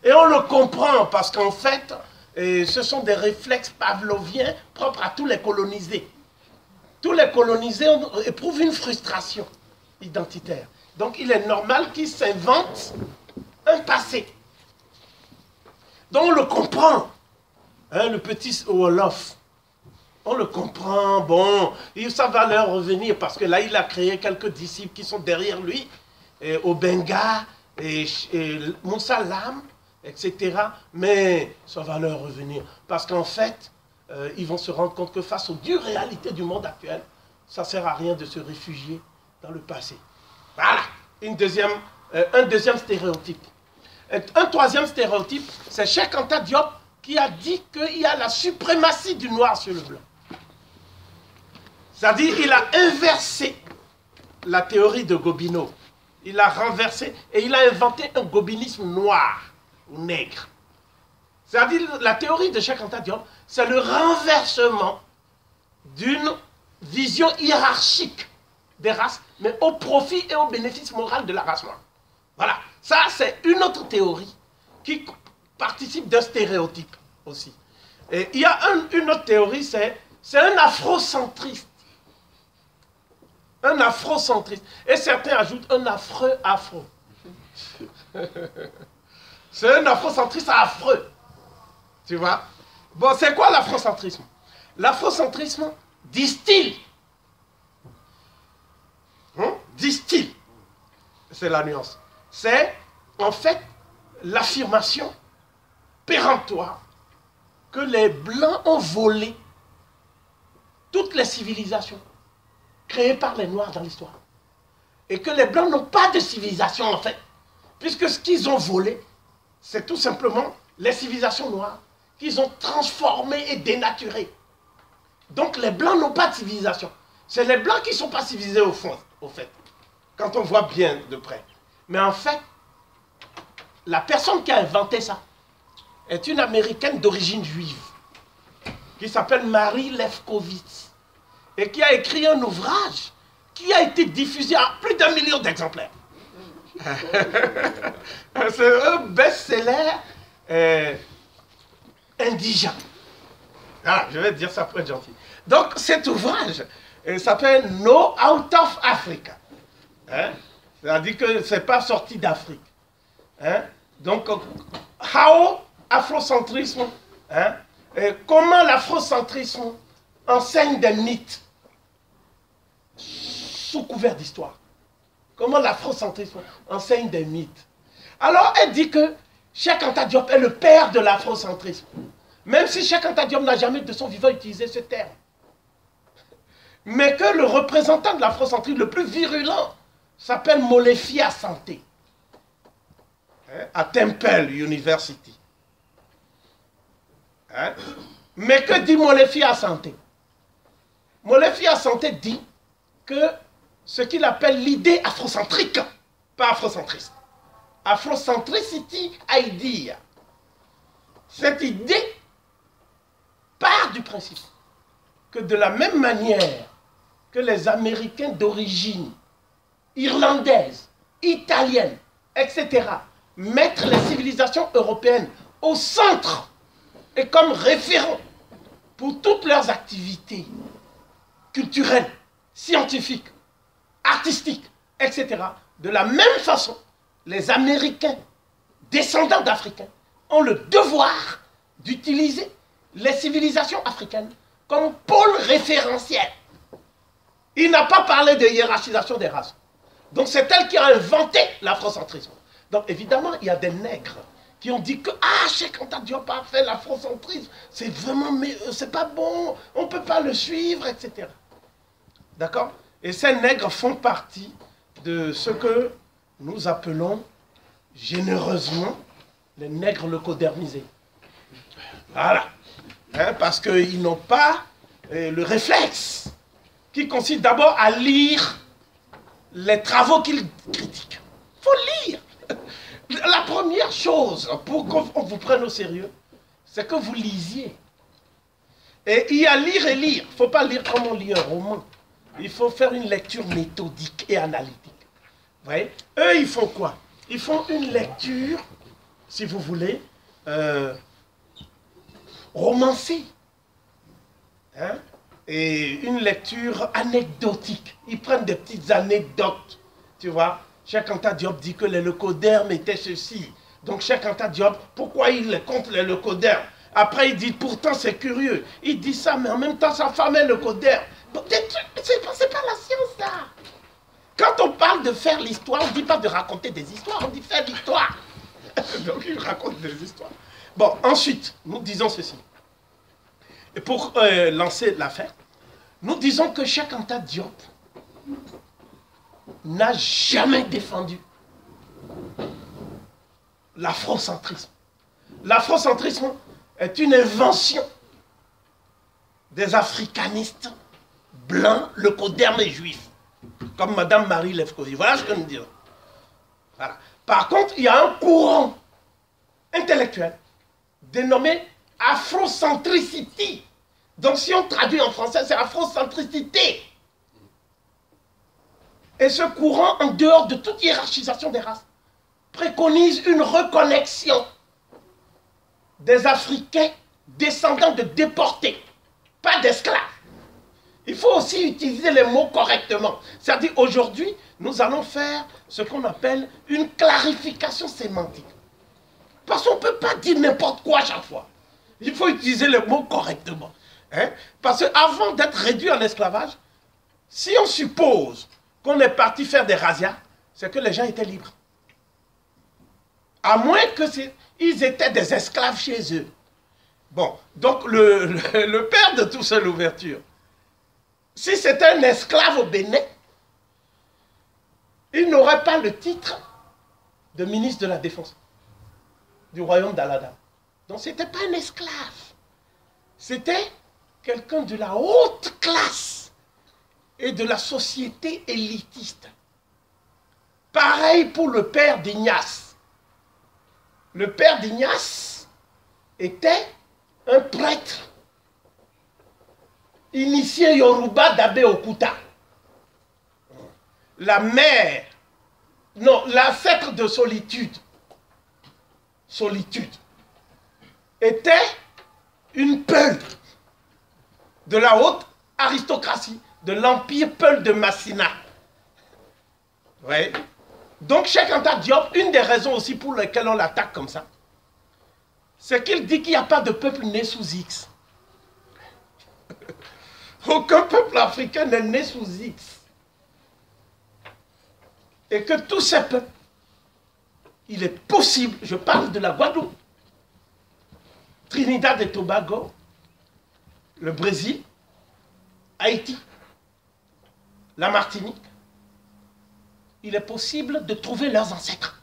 Et on le comprend parce qu'en fait, ce sont des réflexes pavloviens propres à tous les colonisés. Tous les colonisés éprouvent une frustration identitaire. Donc il est normal qu'ils s'inventent un passé. Donc on le comprend. Hein, le petit Wolof, on le comprend, bon, ça va leur revenir parce que là il a créé quelques disciples qui sont derrière lui, Obenga, Moussa Lam, etc. Mais ça va leur revenir parce qu'en fait, ils vont se rendre compte que face aux dures réalités du monde actuel, ça ne sert à rien de se réfugier dans le passé. Voilà, un deuxième stéréotype. Un troisième stéréotype, c'est Cheikh Anta Diop qui a dit qu'il y a la suprématie du noir sur le blanc. C'est-à-dire qu'il a inversé la théorie de Gobineau. Il a renversé et il a inventé un gobinisme noir ou nègre. C'est-à-dire la théorie de Cheikh Anta Diop, c'est le renversement d'une vision hiérarchique des races, mais au profit et au bénéfice moral de la race noire. Voilà, ça c'est une autre théorie qui participe d'un stéréotype aussi. Et il y a une autre théorie, c'est un afrocentriste. Un afrocentriste. Et certains ajoutent un affreux afro. C'est un afrocentriste affreux. Tu vois? Bon, c'est quoi l'afrocentrisme? L'afrocentrisme distille. Distille. C'est la nuance. C'est en fait l'affirmation péremptoire que les Blancs ont volé toutes les civilisations créées par les Noirs dans l'histoire. Et que les Blancs n'ont pas de civilisation en fait. Puisque ce qu'ils ont volé, c'est tout simplement les civilisations noires qu'ils ont transformées et dénaturées. Donc les Blancs n'ont pas de civilisation. C'est les Blancs qui ne sont pas civilisés au fond, au fait. Quand on voit bien de près. Mais en fait, la personne qui a inventé ça est une Américaine d'origine juive qui s'appelle Mary Lefkowitz et qui a écrit un ouvrage qui a été diffusé à plus d'1 million d'exemplaires. C'est un best-seller indigent. Voilà, je vais dire ça pour être gentil. Donc cet ouvrage s'appelle No Out of Africa. Hein? C'est-à-dire que ce n'est pas sorti d'Afrique. Hein? Donc, how afrocentrisme, hein? Comment l'afrocentrisme enseigne des mythes sous couvert d'histoire. Comment l'afrocentrisme enseigne des mythes. Alors, elle dit que Cheikh Anta Diop est le père de l'afrocentrisme. Même si Cheikh Anta Diop n'a jamais de son vivant utilisé ce terme. Mais que le représentant de l'afrocentrisme le plus virulent s'appelle Molefi Asante, à Temple University. Hein? Mais que dit Molefi Asante? Molefi Asante dit que ce qu'il appelle l'idée afrocentrique, pas afrocentriste, afrocentricity idea, cette idée part du principe que de la même manière que les Américains d'origine irlandaise, italienne, etc., mettre les civilisations européennes au centre et comme référent pour toutes leurs activités culturelles, scientifiques, artistiques, etc. De la même façon, les Américains, descendants d'Africains, ont le devoir d'utiliser les civilisations africaines comme pôle référentiel. Il n'a pas parlé de hiérarchisation des races. Donc c'est elle qui a inventé l'afrocentrisme. Donc évidemment, il y a des nègres qui ont dit que « Ah, Cheikh Anta Diop a fait l'afrocentrisme, c'est vraiment, c'est pas bon, on ne peut pas le suivre, etc. » D'accord? Et ces nègres font partie de ce que nous appelons généreusement les nègres leucodermisés. Voilà. Hein, parce qu'ils n'ont pas le réflexe qui consiste d'abord à lire les travaux qu'ils critiquent. Il faut lire. La première chose pour qu'on vous prenne au sérieux, c'est que vous lisiez. Et il y a lire et lire. Il ne faut pas lire comme on lit un roman. Il faut faire une lecture méthodique et analytique. Vous voyez? Eux, ils font quoi? Ils font une lecture si vous voulez, romancée. Hein? Et une lecture anecdotique. Ils prennent des petites anecdotes, tu vois. Cheikh Anta Diop dit que les leucodermes étaient ceci. Donc Cheikh Anta Diop, pourquoi il compte les leucodermes? Après il dit, pourtant c'est curieux. Il dit ça, mais en même temps sa femme est leucoderme. C'est pas la science ça. Quand on parle de faire l'histoire, on ne dit pas de raconter des histoires, on dit faire l'histoire. Donc il raconte des histoires. Bon, ensuite, nous disons ceci. Et pour lancer l'affaire, nous disons que Cheikh Anta Diop n'a jamais défendu l'afrocentrisme. L'afrocentrisme est une invention des africanistes blancs, leucodermes et juifs, comme Madame Marie Lefkovi. Voilà ce que nous disons. Voilà. Par contre, il y a un courant intellectuel dénommé afrocentricity. Donc si on traduit en français, c'est afrocentricité. Et ce courant, en dehors de toute hiérarchisation des races, préconise une reconnexion des Africains descendants de déportés, pas d'esclaves. Il faut aussi utiliser les mots correctement. C'est-à-dire, aujourd'hui, nous allons faire ce qu'on appelle une clarification sémantique. Parce qu'on ne peut pas dire n'importe quoi à chaque fois. Il faut utiliser les mots correctement. Hein? Parce qu'avant d'être réduit en esclavage, si on suppose qu'on est parti faire des razzias, c'est que les gens étaient libres. À moins qu'ils étaient des esclaves chez eux. Bon, donc le père de tout ça, l'ouverture, si c'était un esclave au Bénin, il n'aurait pas le titre de ministre de la Défense du royaume d'Alada. Donc ce n'était pas un esclave. C'était quelqu'un de la haute classe et de la société élitiste. Pareil pour le père d'Ignace. Le père d'Ignace était un prêtre initié Yoruba d'Abbé Okuta. La mère, non, l'ancêtre de Solitude, était une Peul de la haute aristocratie, de l'empire Peul de Massina. Ouais. Donc Cheikh Anta Diop, une des raisons aussi pour lesquelles on l'attaque comme ça, c'est qu'il dit qu'il n'y a pas de peuple né sous X. Aucun peuple africain n'est né sous X. Et que tous ces peuples, il est possible, je parle de la Guadeloupe, Trinidad et Tobago, le Brésil, Haïti, la Martinique, il est possible de trouver leurs ancêtres.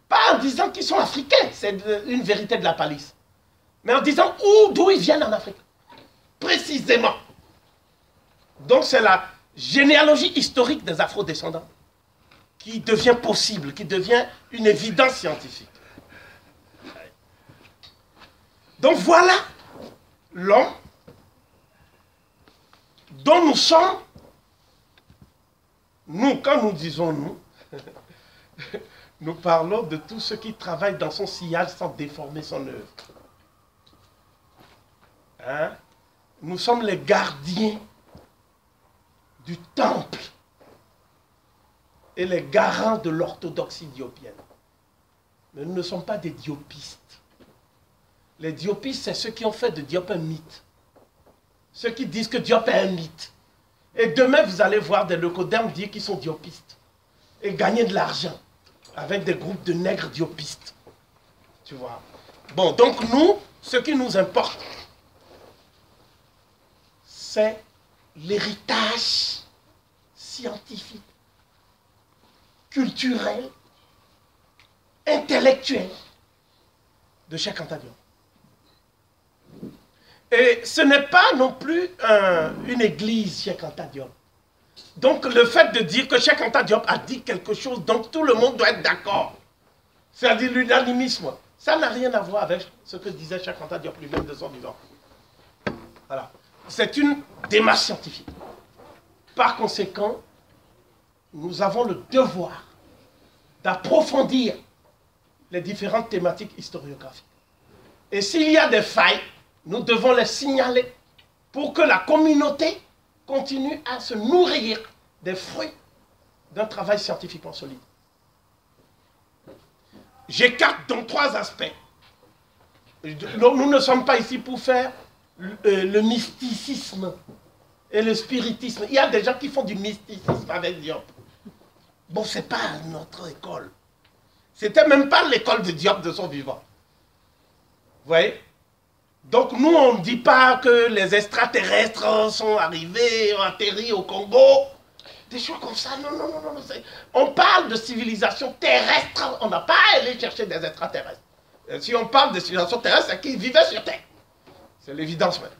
Pas en disant qu'ils sont africains, c'est une vérité de la palisse, mais en disant d'où ils viennent en Afrique, précisément. Donc c'est la généalogie historique des afro-descendants qui devient possible, qui devient une évidence scientifique. Donc voilà l'homme dont nous sommes, nous, quand nous disons nous, nous parlons de tous ceux qui travaillent dans son sillage sans déformer son œuvre. Hein? Nous sommes les gardiens du temple et les garants de l'orthodoxie diopienne. Mais nous ne sommes pas des diopistes. Les diopistes, c'est ceux qui ont fait de Diop un mythe. Ceux qui disent que Diop est un mythe. Et demain, vous allez voir des leucodermes dire qu'ils sont diopistes. Et gagner de l'argent avec des groupes de nègres diopistes. Tu vois. Bon, donc nous, ce qui nous importe, c'est l'héritage scientifique, culturel, intellectuel de Cheikh Anta Diop. Et ce n'est pas non plus une église, Cheikh Anta Diop. Donc le fait de dire que Cheikh Anta Diop a dit quelque chose, donc tout le monde doit être d'accord. C'est-à-dire l'unanimisme. Ça n'a rien à voir avec ce que disait Cheikh Anta Diop lui-même de son vivant. Voilà. C'est une démarche scientifique. Par conséquent, nous avons le devoir d'approfondir les différentes thématiques historiographiques. Et s'il y a des failles, nous devons les signaler pour que la communauté continue à se nourrir des fruits d'un travail scientifiquement solide. J'écarte donc 3 aspects. Nous ne sommes pas ici pour faire le mysticisme et le spiritisme. Il y a des gens qui font du mysticisme avec Diop. Bon, ce n'est pas notre école. C'était même pas l'école de Diop de son vivant. Vous voyez? Donc nous, on ne dit pas que les extraterrestres sont arrivés, ont atterri au Congo. Des choses comme ça. Non, non, non, non. On parle de civilisation terrestre. On n'a pas à aller chercher des extraterrestres. Si on parle de civilisation terrestre, c'est qu'ils vivaient sur Terre. C'est l'évidence même.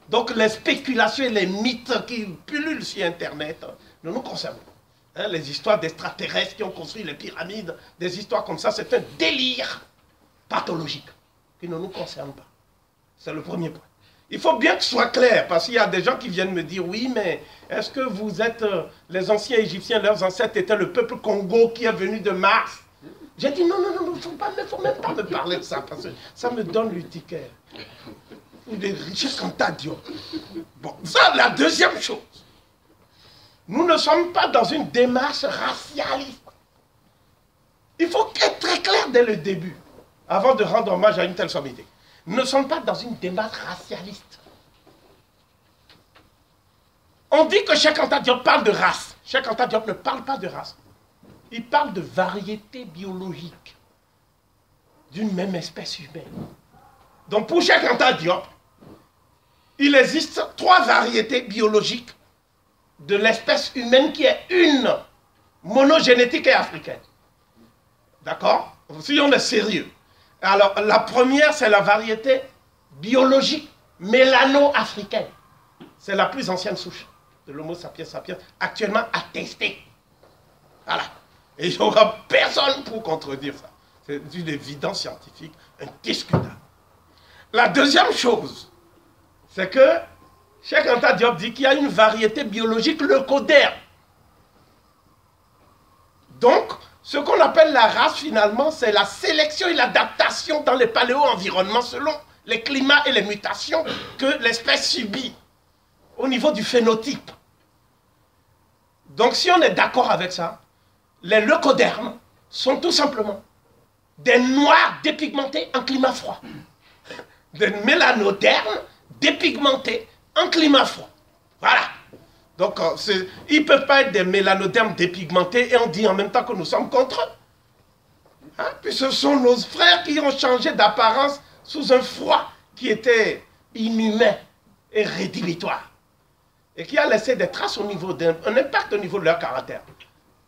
Donc les spéculations et les mythes qui pullulent sur Internet ne nous concernent pas. Hein, les histoires d'extraterrestres qui ont construit les pyramides, des histoires comme ça, c'est un délire pathologique qui ne nous concerne pas. C'est le premier point. Il faut bien que ce soit clair, parce qu'il y a des gens qui viennent me dire, oui, mais est-ce que vous êtes, les anciens Égyptiens, leurs ancêtres étaient le peuple Congo qui est venu de Mars? J'ai dit, non, non, non, il ne faut même pas me parler de ça, parce que ça me donne l'urticaire. Les richesses comme ta Diop. Bon, ça, la deuxième chose. Nous ne sommes pas dans une démarche racialiste. Il faut être très clair dès le début, avant de rendre hommage à une telle sommité. Nous ne sommes pas dans une démarche racialiste. On dit que Cheikh Anta Diop parle de race. Cheikh Anta Diop ne parle pas de race. Il parle de variété biologique d'une même espèce humaine. Donc pour Cheikh Anta Diop, il existe 3 variétés biologiques de l'espèce humaine qui est une, monogénétique et africaine. D'accord? Si on est sérieux. Alors, la première, c'est la variété biologique mélano-africaine. C'est la plus ancienne souche de l'Homo sapiens sapiens, actuellement attestée. Voilà. Et il n'y aura personne pour contredire ça. C'est une évidence scientifique indiscutable. La deuxième chose, c'est que Cheikh Anta Diop dit qu'il y a une variété biologique leucoderme. Donc, ce qu'on appelle la race, finalement, c'est la sélection et l'adaptation dans les paléo-environnements selon les climats et les mutations que l'espèce subit au niveau du phénotype. Donc, si on est d'accord avec ça, les leucodermes sont tout simplement des noirs dépigmentés en climat froid. Des mélanodermes dépigmentés en climat froid. Voilà. Donc, ils ne peuvent pas être des mélanodermes dépigmentés et on dit en même temps que nous sommes contre eux. Hein? Puis ce sont nos frères qui ont changé d'apparence sous un froid qui était inhumain et rédhibitoire. Et qui a laissé des traces au niveau un impact au niveau de leur caractère.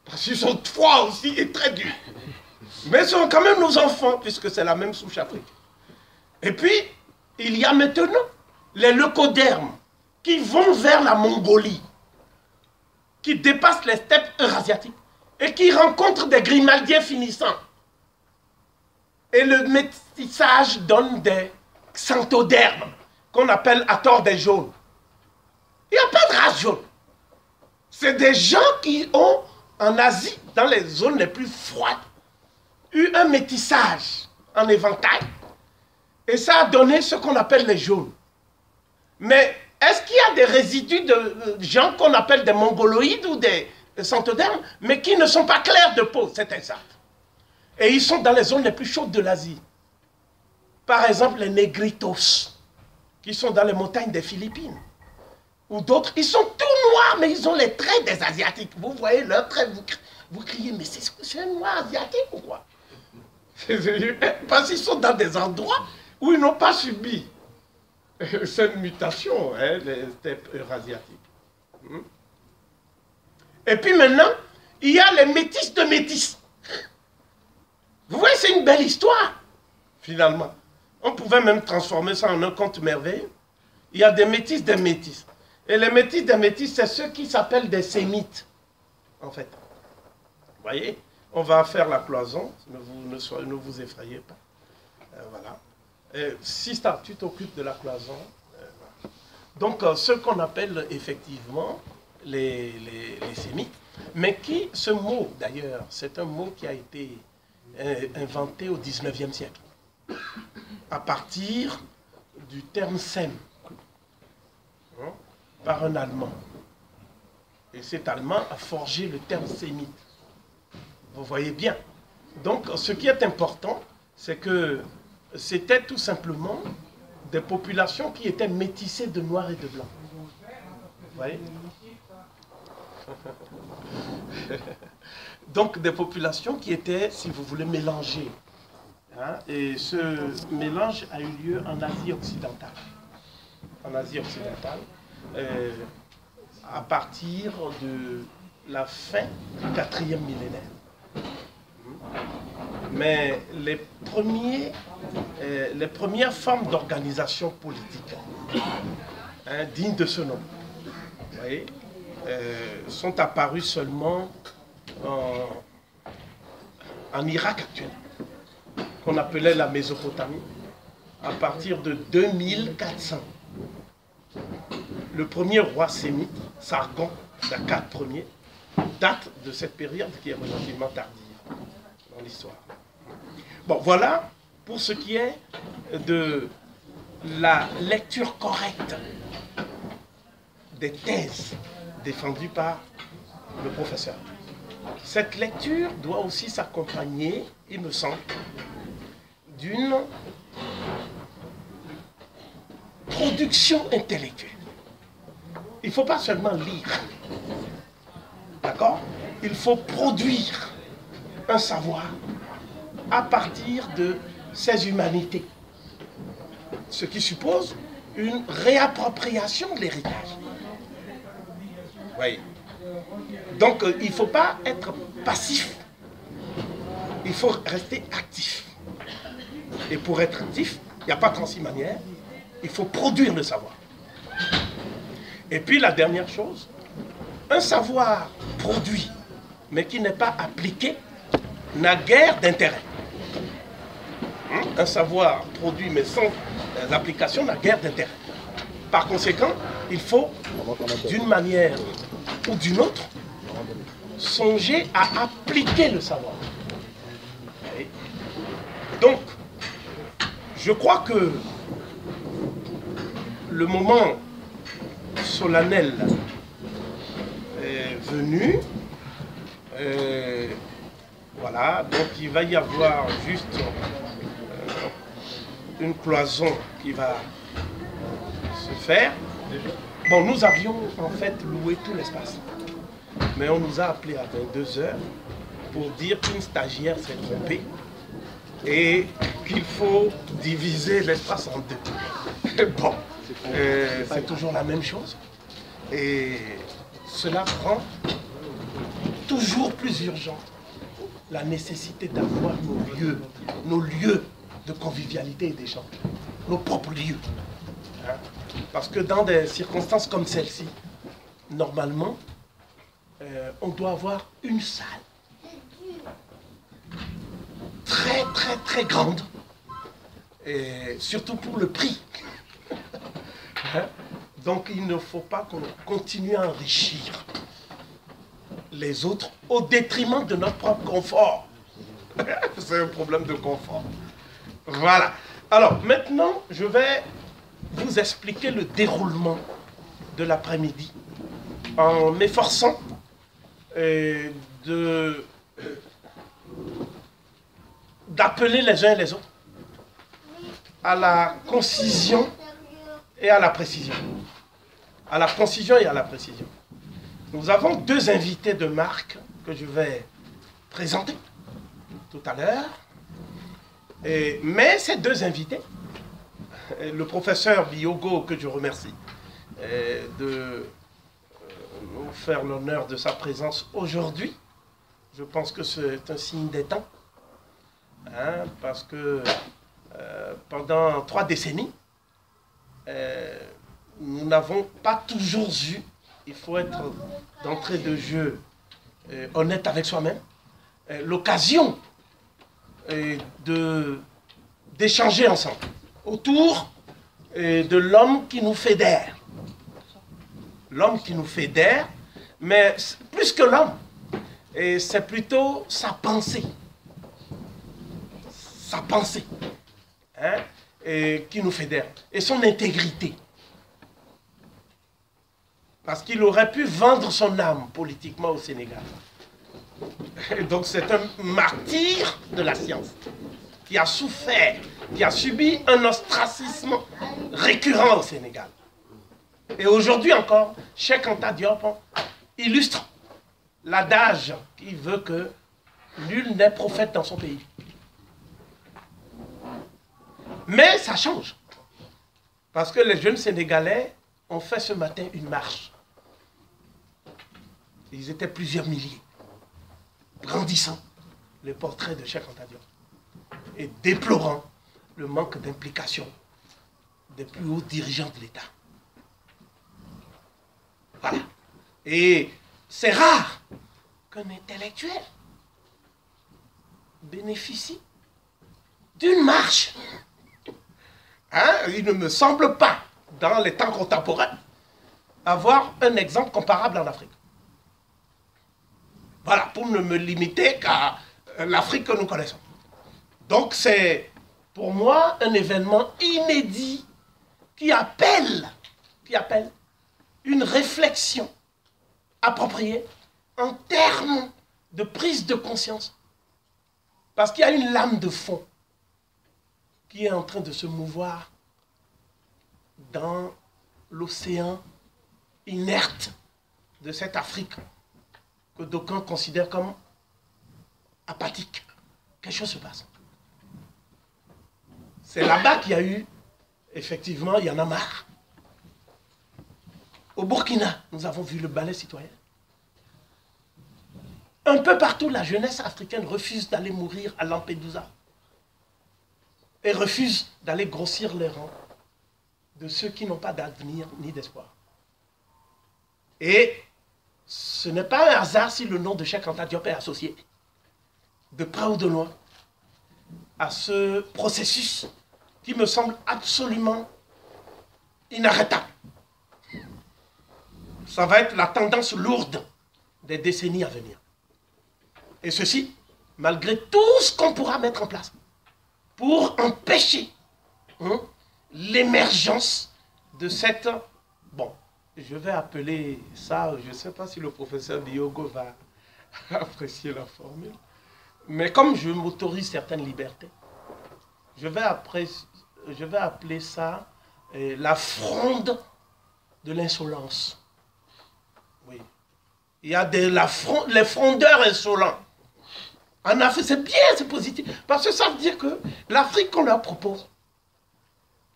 Parce qu'ils sont froids aussi et très durs. Mais ce sont quand même nos enfants, puisque c'est la même souche africaine. Et puis, il y a maintenant les leucodermes qui vont vers la Mongolie, qui dépassent les steppes eurasiatiques et qui rencontrent des grimaldiens finissants. Et le métissage donne des xanthodermes, qu'on appelle à tort des jaunes. Il n'y a pas de race jaune. C'est des gens qui ont, en Asie, dans les zones les plus froides, eu un métissage en éventail. Et ça a donné ce qu'on appelle les jaunes. Mais est-ce qu'il y a des résidus de gens qu'on appelle des mongoloïdes ou des xanthodermes, mais qui ne sont pas clairs de peau? C'est exact. Et ils sont dans les zones les plus chaudes de l'Asie. Par exemple, les négritos, qui sont dans les montagnes des Philippines. Ou d'autres, ils sont tout noirs, mais ils ont les traits des Asiatiques. Vous voyez leurs traits, vous criez, mais c'est un noir asiatique ou quoi? Parce qu'ils sont dans des endroits où ils n'ont pas subi cette mutation, hein, les steppes eurasiatiques. Et puis maintenant, il y a les métis de métis. Vous voyez, c'est une belle histoire, finalement. On pouvait même transformer ça en un conte merveilleux. Il y a des métis des métis. Et les métis des métis, c'est ceux qui s'appellent des sémites, en fait. Vous voyez, on va faire la cloison, ne vous effrayez pas. Voilà. Sista, tu t'occupes de la cloison. Donc, ce qu'on appelle effectivement les sémites, mais qui, ce mot d'ailleurs, c'est un mot qui a été inventé au 19e siècle, à partir du terme Sem, hein, par un Allemand. Et cet Allemand a forgé le terme sémite. Vous voyez bien. Donc, ce qui est important, c'est que c'était tout simplement des populations qui étaient métissées de noirs et de blancs. Vous voyez? Donc, des populations qui étaient, si vous voulez, mélangées. Hein? Et ce mélange a eu lieu en Asie occidentale. En Asie occidentale, à partir de la fin du 4e millénaire. Mais les premières formes d'organisation politique, hein, dignes de ce nom, vous voyez, sont apparues seulement en Irak actuel, qu'on appelait la Mésopotamie, à partir de 2400. Le premier roi sémite, Sargon, d'Akkad Ier, date de cette période qui est relativement tardive dans l'histoire. Bon, voilà pour ce qui est de la lecture correcte des thèses défendues par le professeur. Cette lecture doit aussi s'accompagner, il me semble, d'une production intellectuelle. Il ne faut pas seulement lire, d'accord? Il faut produire un savoir à partir de ces humanités, ce qui suppose une réappropriation de l'héritage. Oui. Donc, il ne faut pas être passif, il faut rester actif. Et pour être actif, il n'y a pas 36 manières, il faut produire le savoir. Et puis la dernière chose, un savoir produit, mais qui n'est pas appliqué, n'a guère d'intérêt. Un savoir produit, mais sans application, n'a guère d'intérêt. Par conséquent, il faut, d'une manière ou d'une autre, songer à appliquer le savoir. Donc, je crois que le moment solennel est venu. Voilà, donc il va y avoir juste une cloison qui va se faire. Bon, nous avions en fait loué tout l'espace, mais on nous a appelé à 22 h pour dire qu'une stagiaire s'est trompée et qu'il faut diviser l'espace en deux. Bon, c'est toujours la même chose. Et cela rend toujours plus urgent la nécessité d'avoir nos lieux de convivialité et d'échange, nos propres lieux. Hein? Parce que dans des circonstances comme celle-ci, normalement, on doit avoir une salle très très très grande, et surtout pour le prix. Hein? Donc il ne faut pas qu'on continue à enrichir les autres au détriment de notre propre confort. C'est un problème de confort. Voilà. Alors maintenant, je vais vous expliquer le déroulement de l'après-midi en m'efforçant d'appeler les uns et les autres à la concision et à la précision. À la concision et à la précision. Nous avons deux invités de marque que je vais présenter tout à l'heure. Mais ces deux invités, le professeur Biogo, que je remercie de nous faire l'honneur de sa présence aujourd'hui, je pense que c'est un signe des temps, hein, parce que pendant 3 décennies, nous n'avons pas toujours eu, il faut être d'entrée de jeu honnête avec soi-même, l'occasion d'échanger ensemble autour de l'homme qui nous fédère. L'homme qui nous fédère, mais plus que l'homme, c'est plutôt sa pensée. sa pensée, hein, et qui nous fédère, et son intégrité. Parce qu'il aurait pu vendre son âme politiquement au Sénégal. Et donc c'est un martyr de la science qui a souffert, qui a subi un ostracisme récurrent au Sénégal. Et aujourd'hui encore, Cheikh Anta Diop illustre l'adage qui veut que nul n'est prophète dans son pays. Mais ça change. Parce que les jeunes Sénégalais ont fait ce matin une marche. Ils étaient plusieurs milliers, brandissant le portrait de Cheikh Anta Diop et déplorant le manque d'implication des plus hauts dirigeants de l'État. Voilà. Et c'est rare qu'un intellectuel bénéficie d'une marche. Hein? Il ne me semble pas, dans les temps contemporains, avoir un exemple comparable en Afrique. Voilà, pour ne me limiter qu'à l'Afrique que nous connaissons. Donc c'est, pour moi, un événement inédit qui appelle une réflexion appropriée en termes de prise de conscience. Parce qu'il y a une lame de fond qui est en train de se mouvoir dans l'océan inerte de cette Afrique que d'aucuns considèrent comme apathique. Quelque chose se passe. C'est là-bas qu'il y a eu, effectivement, il y en a marre. Au Burkina, nous avons vu le ballet citoyen. Un peu partout, la jeunesse africaine refuse d'aller mourir à Lampedusa et refuse d'aller grossir les rangs de ceux qui n'ont pas d'avenir ni d'espoir. Et ce n'est pas un hasard si le nom de Cheikh Anta Diop est associé, de près ou de loin, à ce processus qui me semble absolument inarrêtable. Ça va être la tendance lourde des décennies à venir. Et ceci, malgré tout ce qu'on pourra mettre en place pour empêcher l'émergence de cette... Bon, je vais appeler ça, je ne sais pas si le professeur Diogo va apprécier la formule, mais comme je m'autorise certaines libertés, je vais appeler ça la fronde de l'insolence. Oui. Il y a les frondeurs insolents. En Afrique, c'est bien, c'est positif. Parce que ça veut dire que l'Afrique qu'on leur propose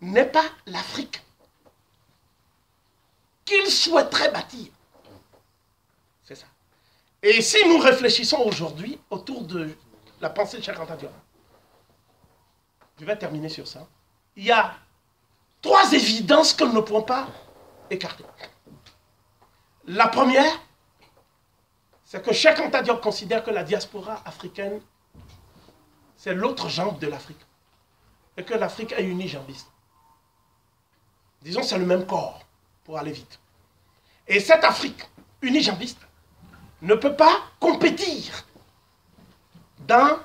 n'est pas l'Afrique qu'ils souhaiteraient bâtir. C'est ça. Et si nous réfléchissons aujourd'hui autour de la pensée de Cheikh Anta Diop, je vais terminer sur ça. Il y a 3 évidences que nous ne pouvons pas écarter. La première, c'est que Cheikh Anta Diop considère que la diaspora africaine, c'est l'autre jambe de l'Afrique. Et que l'Afrique est unijambiste. Disons, c'est le même corps, pour aller vite. Et cette Afrique unijambiste ne peut pas compétir dans